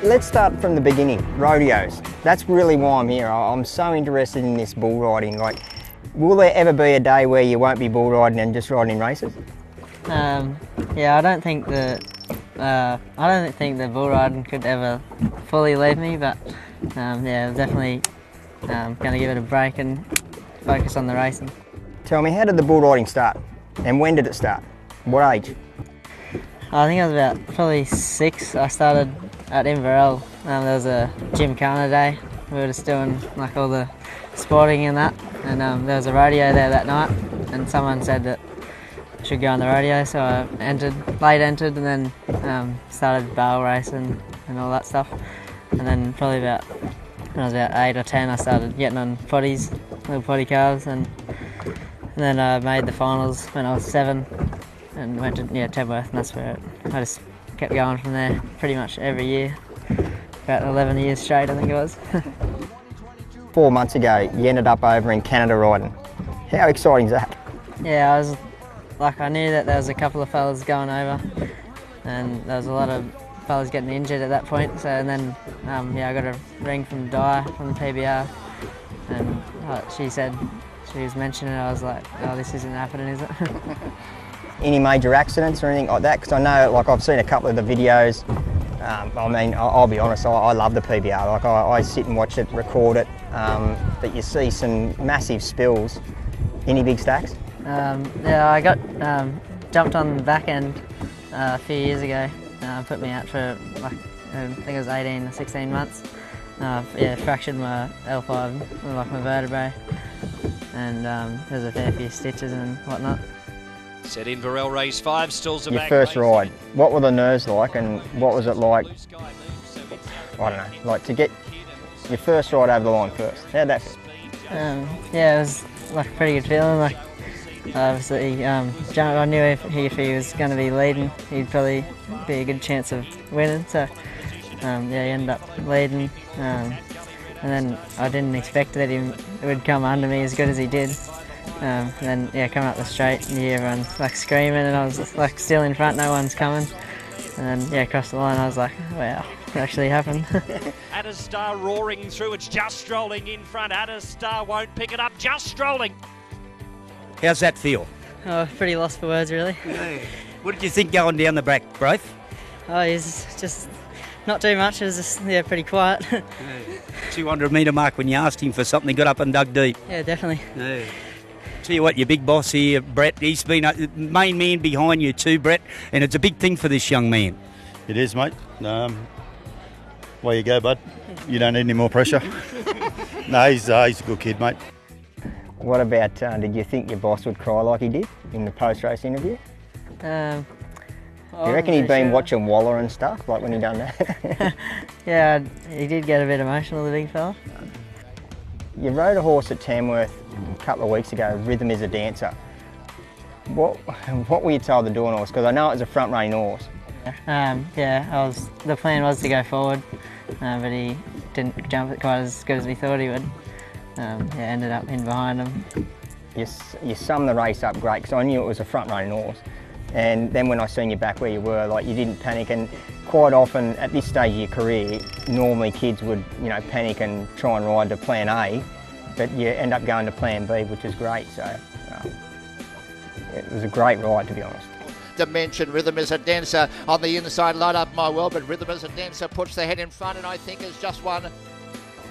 Let's start from the beginning, rodeos. That's really why I'm here. I'm so interested in this bull riding. Like, will there ever be a day where you won't be bull riding and just riding in races? Yeah, I don't think the bull riding could ever fully leave me, but yeah, I'm definitely going to give it a break and focus on the racing. Tell me, how did the bull riding start? And when did it start? What age? I think I was about probably 6. I started at Inverell. There was a gymkhana day. We were just doing like all the sporting and that, and there was a rodeo there that night, and someone said that I should go on the rodeo, so I late entered, and then started barrel racing and all that stuff. And then probably about when I was about 8 or 10, I started getting on potties, little potty cars, and then I made the finals when I was 7 and went to Tedworth, and that's where I just kept going from there pretty much every year. About 11 years straight, I think it was. 4 months ago, you ended up over in Canada riding. How exciting is that? Yeah, I knew that there was a couple of fellas going over, and there was a lot of fellas getting injured at that point. So, and then I got a ring from Di from the PBR, and she said, she was mentioning it. I was like, oh, this isn't happening, is it? Any major accidents or anything like that? Because I know, like, I've seen a couple of the videos. I mean, I'll be honest, I love the PBR. Like, I sit and watch it, record it, but you see some massive spills. Any big stacks? Yeah, I got jumped on the back end a few years ago. Put me out for like, I think it was 18 or 16 months. Yeah, fractured my L5, like my vertebrae, and there's a fair few stitches and whatnot. Set Inverell race 5, stills the back. Your first ride, what were the nerves like, and what was it like, I don't know, like to get your first ride over the line first? How'd that feel? Yeah, it was like a pretty good feeling. Like, obviously, I knew if he was going to be leading, he'd probably be a good chance of winning. So, yeah, he ended up leading, and then I didn't expect that he would come under me as good as he did. And then, yeah, coming up the straight, and everyone's like screaming, and I was like still in front, no one's coming. And then, yeah, across the line, I was like, wow, it actually happened. Star roaring through, it's just strolling in front. Star won't pick it up, just strolling. How's that feel? Oh, pretty lost for words, really. What did you think going down the back, Braith? Oh, he's just not too much. It was just, yeah, pretty quiet. 200 metre mark when you asked him for something, got up and dug deep. Yeah, definitely. Yeah. Tell you what, your big boss here, Brett, he's been a main man behind you too, Brett, and it's a big thing for this young man. It is, mate. Way you go, bud. You don't need any more pressure. No, he's a good kid, mate. What about, did you think your boss would cry like he did in the post-race interview? You reckon he'd been watching Waller and stuff, like when he done that? Yeah, he did get a bit emotional, the big fella. You rode a horse at Tamworth a couple of weeks ago, Rhythm is a Dancer. What were you told to do on horse? Because I know it was a front-running horse. Yeah, the plan was to go forward, but he didn't jump it quite as good as we thought he would. Yeah, ended up in behind him. You summed the race up great, because I knew it was a front-running horse. And then when I seen you back where you were, like, you didn't panic. And quite often at this stage of your career, normally kids would, panic and try and ride to plan A, but you end up going to plan B, which is great. So it was a great ride, to be honest. Dimension, Rhythm is a Dancer on the inside, light up my world, but Rhythm is a Dancer puts the head in front, and I think has just won.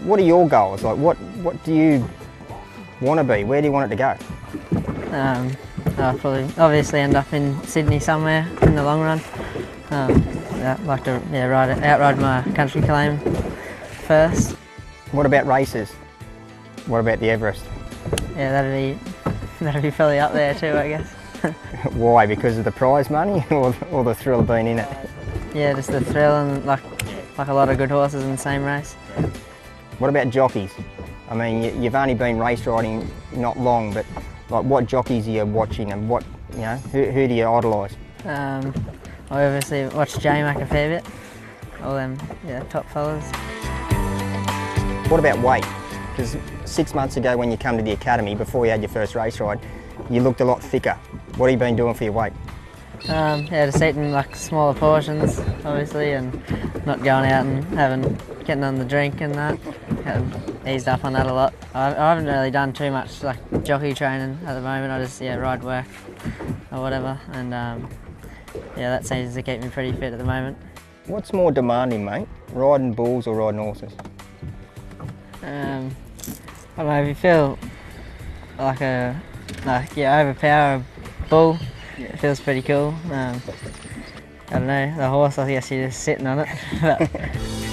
What are your goals? Like, what do you want to be? Where do you want it to go? I'll probably obviously end up in Sydney somewhere in the long run. I'd like to outride my country claim first. What about races? What about the Everest? Yeah, that'd be probably up there too, I guess. Why? Because of the prize money or the thrill of being in it? Yeah, just the thrill and like a lot of good horses in the same race. What about jockeys? I mean, you've only been race riding not long, but like, what jockeys are you watching, and what, who do you idolise? I obviously watch J-Mac a fair bit. All them, top fellas. What about weight? Because 6 months ago when you come to the academy, before you had your first race ride, you looked a lot thicker. What have you been doing for your weight? Yeah, just eating like smaller portions, obviously, and not going out and getting on the drink and that. Eased up on that a lot. I haven't really done too much like jockey training at the moment. I just ride work or whatever, and yeah, that seems to keep me pretty fit at the moment. What's more demanding, mate? Riding bulls or riding horses? I don't know, if you feel like you overpower a bull, it feels pretty cool. I don't know, the horse, I guess you're just sitting on it.